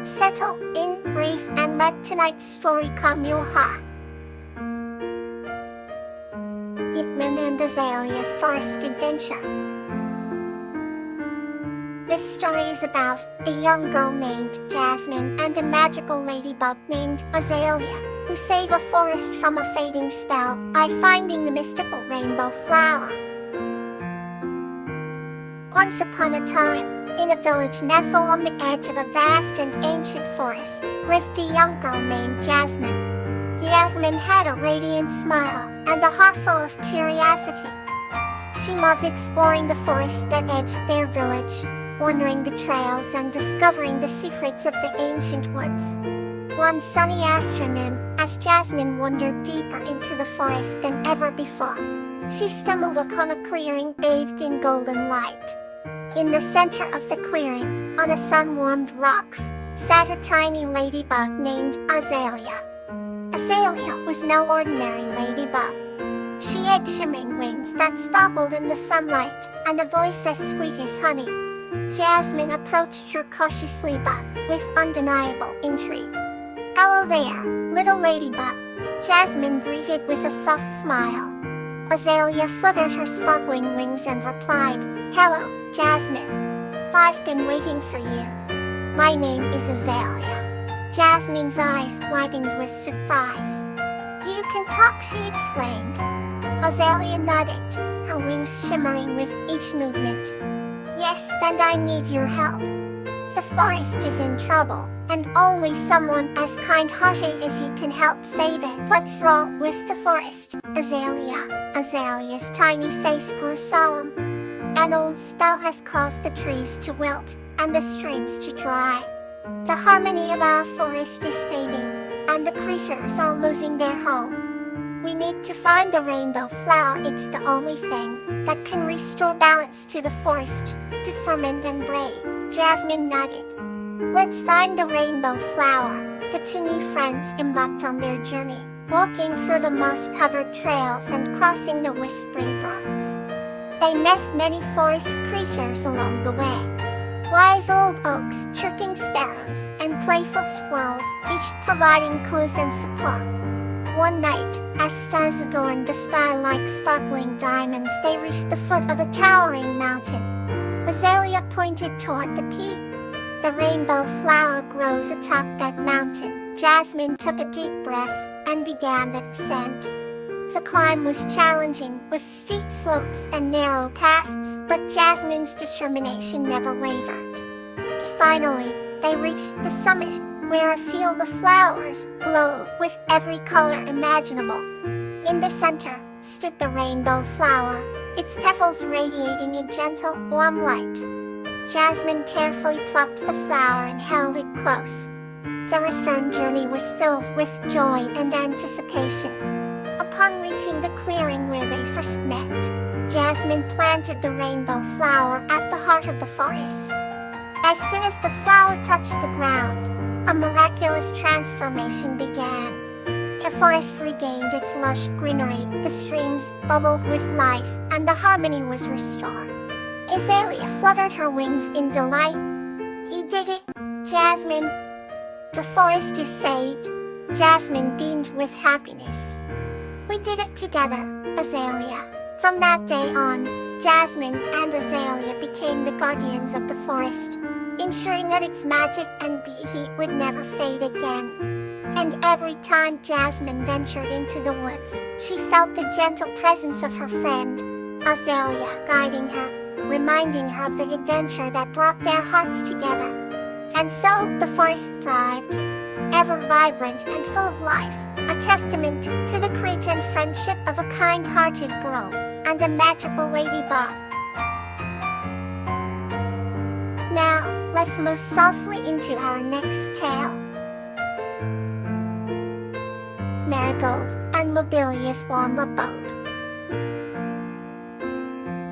Settle in, breathe, and let tonight's story calm your heart. Hitman and Azalea's Forest Adventure. This story is about a young girl named Jasmine and a magical ladybug named Azalea, who save a forest from a fading spell by finding the mystical rainbow flower. Once upon a time, in a village nestled on the edge of a vast and ancient forest, lived a young girl named Jasmine. Jasmine had a radiant smile and a heart full of curiosity. She loved exploring the forest that edged their village, wandering the trails and discovering the secrets of the ancient woods. One sunny afternoon, as Jasmine wandered deeper into the forest than ever before, she stumbled upon a clearing bathed in golden light. In the center of the clearing, on a sun-warmed rock, sat a tiny ladybug named Azalea. Azalea was no ordinary ladybug. She had shimmering wings that sparkled in the sunlight, and a voice as sweet as honey. Jasmine approached her cautiously but with undeniable intrigue. "Hello there, little ladybug," Jasmine greeted with a soft smile. Azalea fluttered her sparkling wings and replied, "Hello, Jasmine. I've been waiting for you. My name is Azalea." Jasmine's eyes widened with surprise. "You can talk," she explained. Azalea nodded, her wings shimmering with each movement. "Yes, and I need your help. The forest is in trouble, and only someone as kind-hearted as you can help save it." "What's wrong with the forest, Azalea?" Azalea's tiny face grew solemn. "An old spell has caused the trees to wilt, and the streams to dry. The harmony of our forest is fading, and the creatures are losing their home. We need to find the rainbow flower. It's the only thing that can restore balance to the forest." Determined and brave, Jasmine nodded. "Let's find the rainbow flower." The two new friends embarked on their journey, walking through the moss-covered trails and crossing the whispering brooks. They met many forest creatures along the way. Wise old oaks, chirping sparrows, and playful squirrels, each providing clues and support. One night, as stars adorned the sky like sparkling diamonds, they reached the foot of a towering mountain. Azalea pointed toward the peak. "The rainbow flower grows atop that mountain." Jasmine took a deep breath and began the descent. The climb was challenging, with steep slopes and narrow paths, but Jasmine's determination never wavered. Finally, they reached the summit, where a field of flowers glowed with every color imaginable. In the center stood the rainbow flower, its petals radiating a gentle, warm light. Jasmine carefully plucked the flower and held it close. The return journey was filled with joy and anticipation. Upon reaching the clearing where they first met, Jasmine planted the rainbow flower at the heart of the forest. As soon as the flower touched the ground, a miraculous transformation began. The forest regained its lush greenery, the streams bubbled with life, and the harmony was restored. Azalea fluttered her wings in delight. "You did it, Jasmine. The forest is saved." Jasmine beamed with happiness. "We did it together, Azalea." From that day on, Jasmine and Azalea became the guardians of the forest, ensuring that its magic and beauty would never fade again. And every time Jasmine ventured into the woods, she felt the gentle presence of her friend, Azalea, guiding her, reminding her of the adventure that brought their hearts together. And so, the forest thrived, ever vibrant and full of life, a testament to the courage and friendship of a kind-hearted girl and a magical ladybug. Now, let's move softly into our next tale. Marigold and Lobelia's Warm Abode.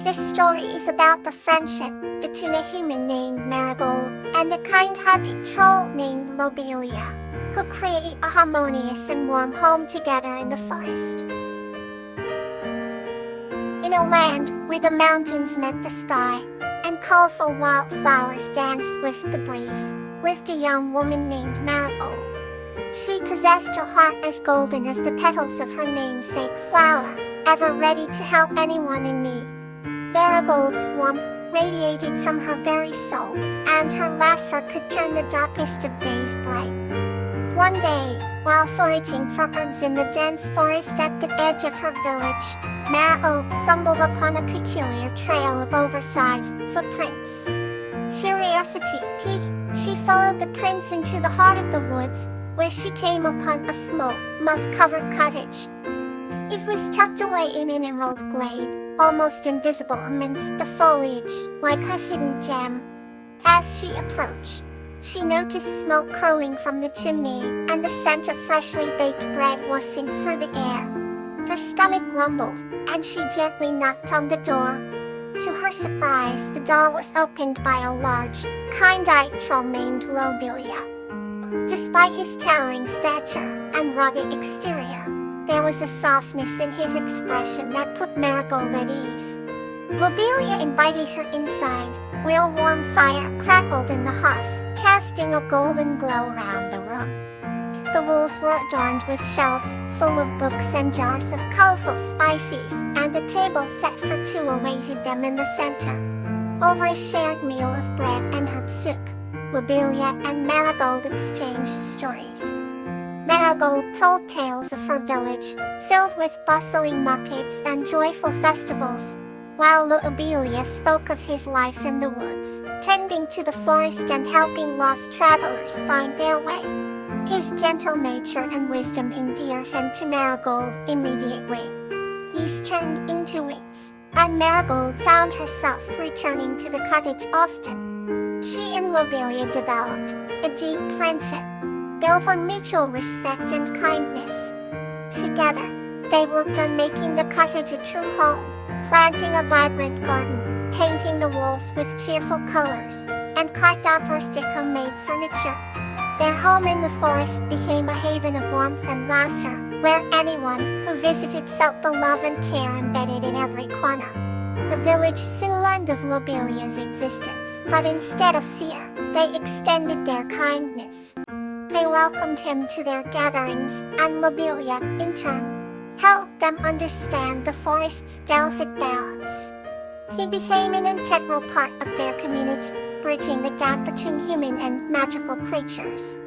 This story is about the friendship between a human named Marigold and a kind-hearted troll named Lobelia, who create a harmonious and warm home together in the forest. In a land where the mountains met the sky, and colorful wildflowers danced with the breeze, lived a young woman named Marigold. She possessed a heart as golden as the petals of her namesake flower, ever ready to help anyone in need. Marigold's warmth radiated from her very soul, and her laughter could turn the darkest of days bright. One day, while foraging for herbs in the dense forest at the edge of her village, Marigold stumbled upon a peculiar trail of oversized footprints. Curiosity piqued, she followed the prints into the heart of the woods, where she came upon a small, moss-covered cottage. It was tucked away in an emerald glade, almost invisible amidst the foliage, like a hidden gem. As she approached, she noticed smoke curling from the chimney and the scent of freshly baked bread wafting through the air. Her stomach rumbled, and she gently knocked on the door. To her surprise, the door was opened by a large, kind-eyed troll named Lobelia. Despite his towering stature and rugged exterior, there was a softness in his expression that put Marigold at ease. Lobelia invited her inside, where a warm fire crackled in the hearth, casting a golden glow around the room. The walls were adorned with shelves full of books and jars of colorful spices, and a table set for two awaited them in the center. Over a shared meal of bread and herb soup, Lobelia and Marigold exchanged stories. Marigold told tales of her village, filled with bustling markets and joyful festivals, while Lobelia spoke of his life in the woods, tending to the forest and helping lost travelers find their way. His gentle nature and wisdom endeared him to Marigold immediately. These turned into weeks, and Marigold found herself returning to the cottage often. She and Lobelia developed a deep friendship, built on mutual respect and kindness. Together, they worked on making the cottage a true home, planting a vibrant garden, painting the walls with cheerful colors, and carved out rustic homemade furniture. Their home in the forest became a haven of warmth and laughter, where anyone who visited felt the love and care embedded in every corner. The village soon learned of Lobelia's existence, but instead of fear, they extended their kindness. They welcomed him to their gatherings, and Lobelia, in turn, helped them understand the forest's delicate balance. He became an integral part of their community, bridging the gap between human and magical creatures.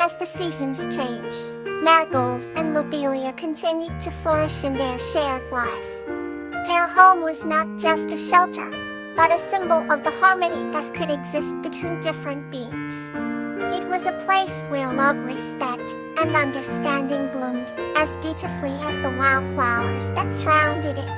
As the seasons changed, Marigold and Lobelia continued to flourish in their shared life. Their home was not just a shelter, but a symbol of the harmony that could exist between different beings. It was a place where love, respect, and understanding bloomed as beautifully as the wildflowers that surrounded it.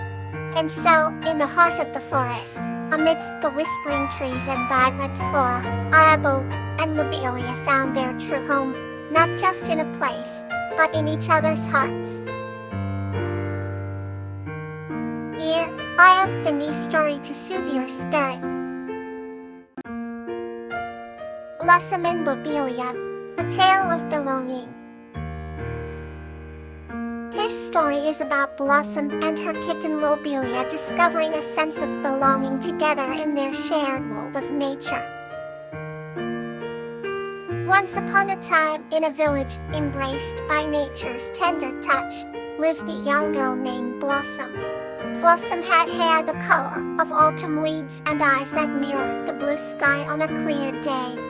And so, in the heart of the forest, amidst the whispering trees and vibrant flora, Marigold and Lobelia found their true home, not just in a place, but in each other's hearts. Here, I have the new story to soothe your spirit. Blossom and Lobelia, A Tale of Belonging. This story is about Blossom and her kitten Lobelia discovering a sense of belonging together in their shared world of nature. Once upon a time, in a village embraced by nature's tender touch, lived a young girl named Blossom. Blossom had hair the color of autumn leaves and eyes that mirrored the blue sky on a clear day.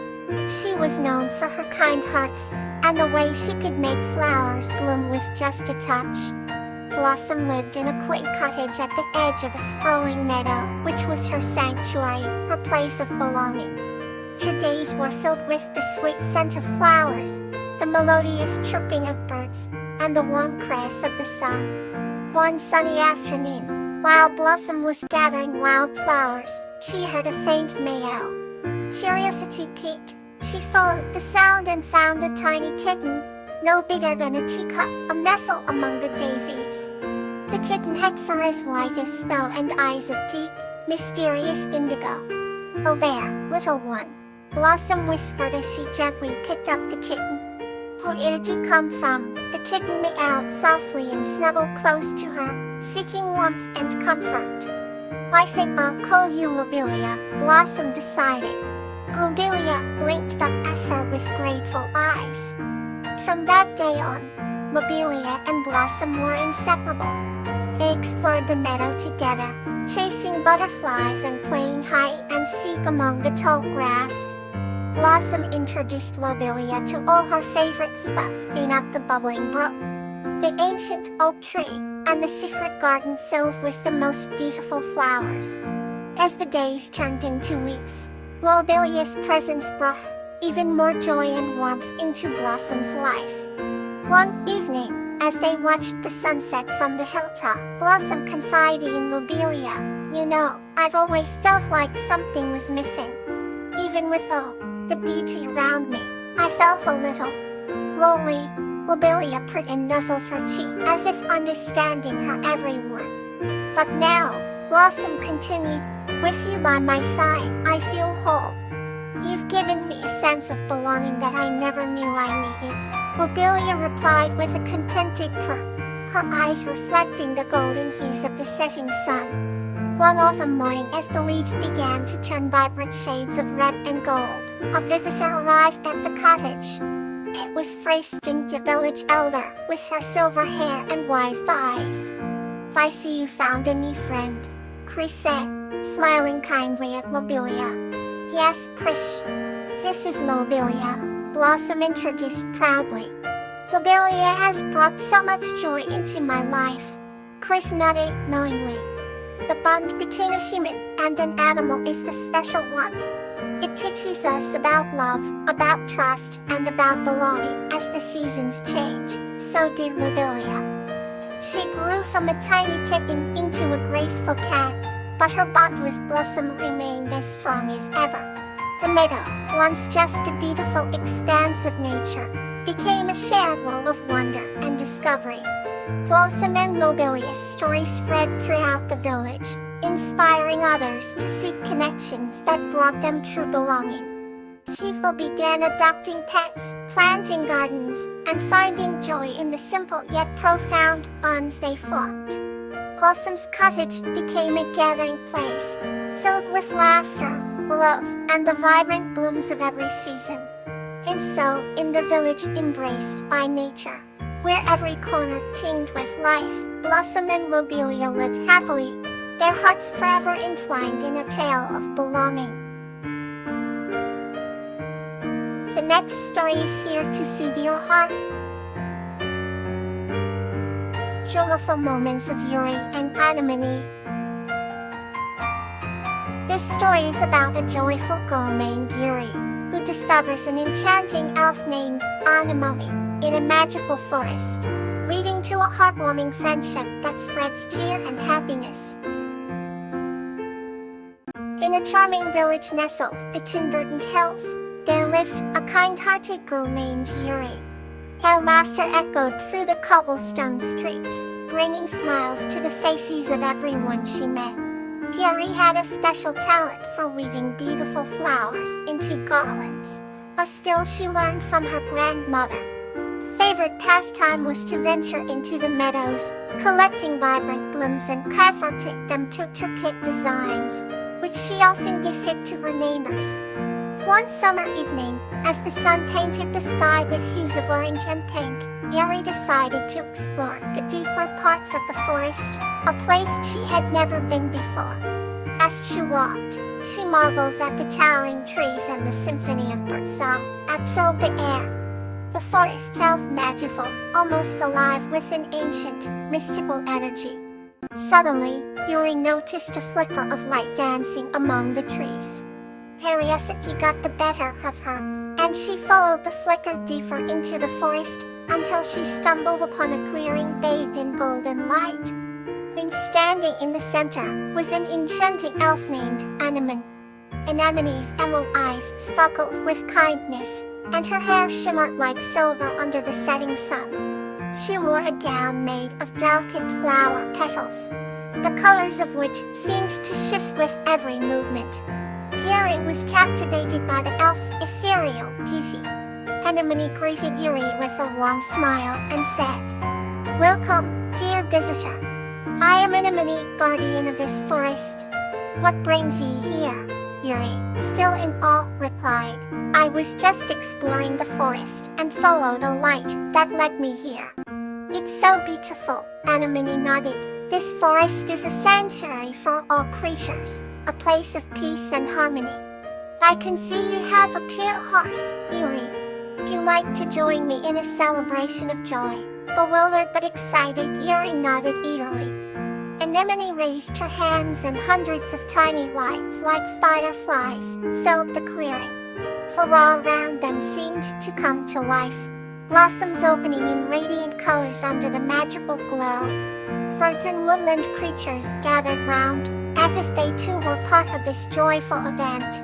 She was known for her kind heart and the way she could make flowers bloom with just a touch. Blossom lived in a quaint cottage at the edge of a sprawling meadow, which was her sanctuary, her place of belonging. Her days were filled with the sweet scent of flowers, the melodious chirping of birds, and the warm caress of the sun. One sunny afternoon, while Blossom was gathering wildflowers, she heard a faint meow. Curiosity piqued. She followed the sound and found a tiny kitten, no bigger than a teacup, a nestle among the daisies. The kitten had fur as white as snow and eyes of deep, mysterious indigo. "Oh there, little one," Blossom whispered as she gently picked up the kitten. "Where did you come from?" The kitten meowed softly and snuggled close to her, seeking warmth and comfort. "I think I'll call you Lobelia," Blossom decided. Lobelia blinked up at her with grateful eyes. From that day on, Lobelia and Blossom were inseparable. They explored the meadow together, chasing butterflies and playing hide and seek among the tall grass. Blossom introduced Lobelia to all her favorite spots in up the bubbling brook, the ancient oak tree, and the secret garden filled with the most beautiful flowers. As the days turned into weeks, Lobelia's presence brought even more joy and warmth into Blossom's life. One evening, as they watched the sunset from the hilltop, Blossom confided in Lobelia, "You know, I've always felt like something was missing. Even with all the beauty around me, I felt a little lonely." Lobelia put and nuzzled her cheek as if understanding her every word. "But now," Blossom continued, "with you by my side, I feel whole. You've given me a sense of belonging that I never knew I needed." Lobelia replied with a contented purr, her eyes reflecting the golden hues of the setting sun. One autumn morning, as the leaves began to turn vibrant shades of red and gold, a visitor arrived at the cottage. It was Freystein, the village elder, with her silver hair and wise eyes. "I see you found a new friend," Chris said, smiling kindly at Lobelia. "Yes, Chris. This is Lobelia," Blossom introduced proudly. "Lobelia has brought so much joy into my life," Chris nodded knowingly. "The bond between a human and an animal is the special one. It teaches us about love, about trust, and about belonging as the seasons change." So did Lobelia. She grew from a tiny kitten into a graceful cat, but her bond with Blossom remained as strong as ever. The meadow, once just a beautiful expanse of nature, became a shared world of wonder and discovery. Blossom and Lobelia's story spread throughout the village, inspiring others to seek connections that brought them true belonging. People began adopting pets, planting gardens, and finding joy in the simple yet profound bonds they formed. Blossom's cottage became a gathering place, filled with laughter, love, and the vibrant blooms of every season. And so, in the village embraced by nature, where every corner teemed with life, Blossom and Lobelia lived happily, their hearts forever entwined in a tale of belonging. The next story is here to soothe your heart. Joyful Moments of Yuri and Anemone. This story is about a joyful girl named Yuri, who discovers an enchanting elf named Anemone in a magical forest, leading to a heartwarming friendship that spreads cheer and happiness. In a charming village nestled between verdant hills, there lived a kind-hearted girl named Yuri. Her laughter echoed through the cobblestone streets, bringing smiles to the faces of everyone she met. Yuri had a special talent for weaving beautiful flowers into garlands, a skill she learned from her grandmother. Favorite pastime was to venture into the meadows, collecting vibrant blooms and carving them to intricate designs, which she often gifted to her neighbors. One summer evening, as the sun painted the sky with hues of orange and pink, Yuri decided to explore the deeper parts of the forest, a place she had never been before. As she walked, she marveled at the towering trees and the symphony of birdsong that filled the air. The forest felt magical, almost alive with an ancient, mystical energy. Suddenly, Yuri noticed a flicker of light dancing among the trees. Curiosity got the better of her, and she followed the flicker deeper into the forest until she stumbled upon a clearing bathed in golden light. And standing in the center was an enchanting elf named Anemone. Anemone's emerald eyes sparkled with kindness, and her hair shimmered like silver under the setting sun. She wore a gown made of delicate flower petals, the colors of which seemed to shift with every movement. Yuri was captivated by the elf's ethereal beauty. Anemone greeted Yuri with a warm smile and said, "Welcome, dear visitor. I am Anemone, guardian of this forest. What brings you here?" Yuri, still in awe, replied. I was just exploring the forest and followed a light that led me here. It's so beautiful, Anemone nodded. This forest is a sanctuary for all creatures, a place of peace and harmony. I can see you have a pure heart, Yuri. You like to join me in a celebration of joy. Bewildered but excited, Yuri nodded eagerly. Anemone raised her hands and hundreds of tiny lights like fireflies filled the clearing. For all around them seemed to come to life, blossoms opening in radiant colors under the magical glow. Birds and woodland creatures gathered round, as if they too were part of this joyful event.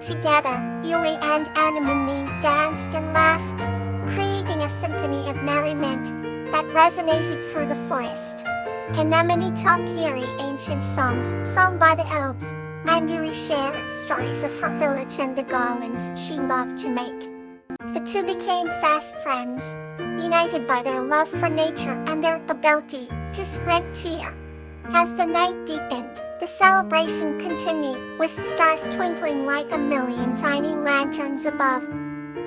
Together, Yuri and Anemone danced and laughed, creating a symphony of merriment that resonated through the forest. Anemone taught Yuri ancient songs sung by the elves, and Yuri shared stories of her village and the garlands she loved to make. The two became fast friends, united by their love for nature and their ability to spread cheer. As the night deepened, the celebration continued, with stars twinkling like a million tiny lanterns above.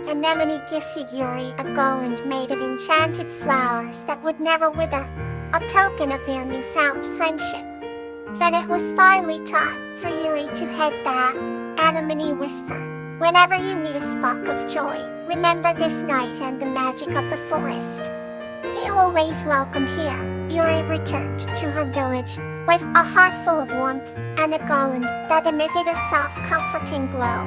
Anemone gifted Yuri a garland made of enchanted flowers that would never wither, a token of their newfound friendship. Then it was finally time for Yuri to head back. Anemone whispered, whenever you need a spark of joy, remember this night and the magic of the forest. You're always welcome here. Yuri returned to her village with a heart full of warmth and a garland that emitted a soft, comforting glow.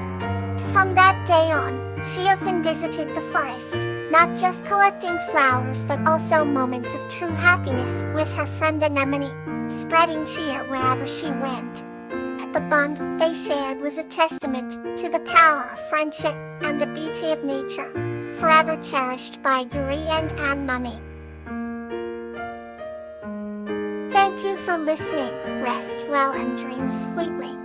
From that day on, she often visited the forest, not just collecting flowers but also moments of true happiness with her friend Anemone, spreading cheer wherever she went. The bond they shared was a testament to the power of friendship and the beauty of nature, forever cherished by Yuri and Anemone. Thank you for listening. Rest well and dream sweetly.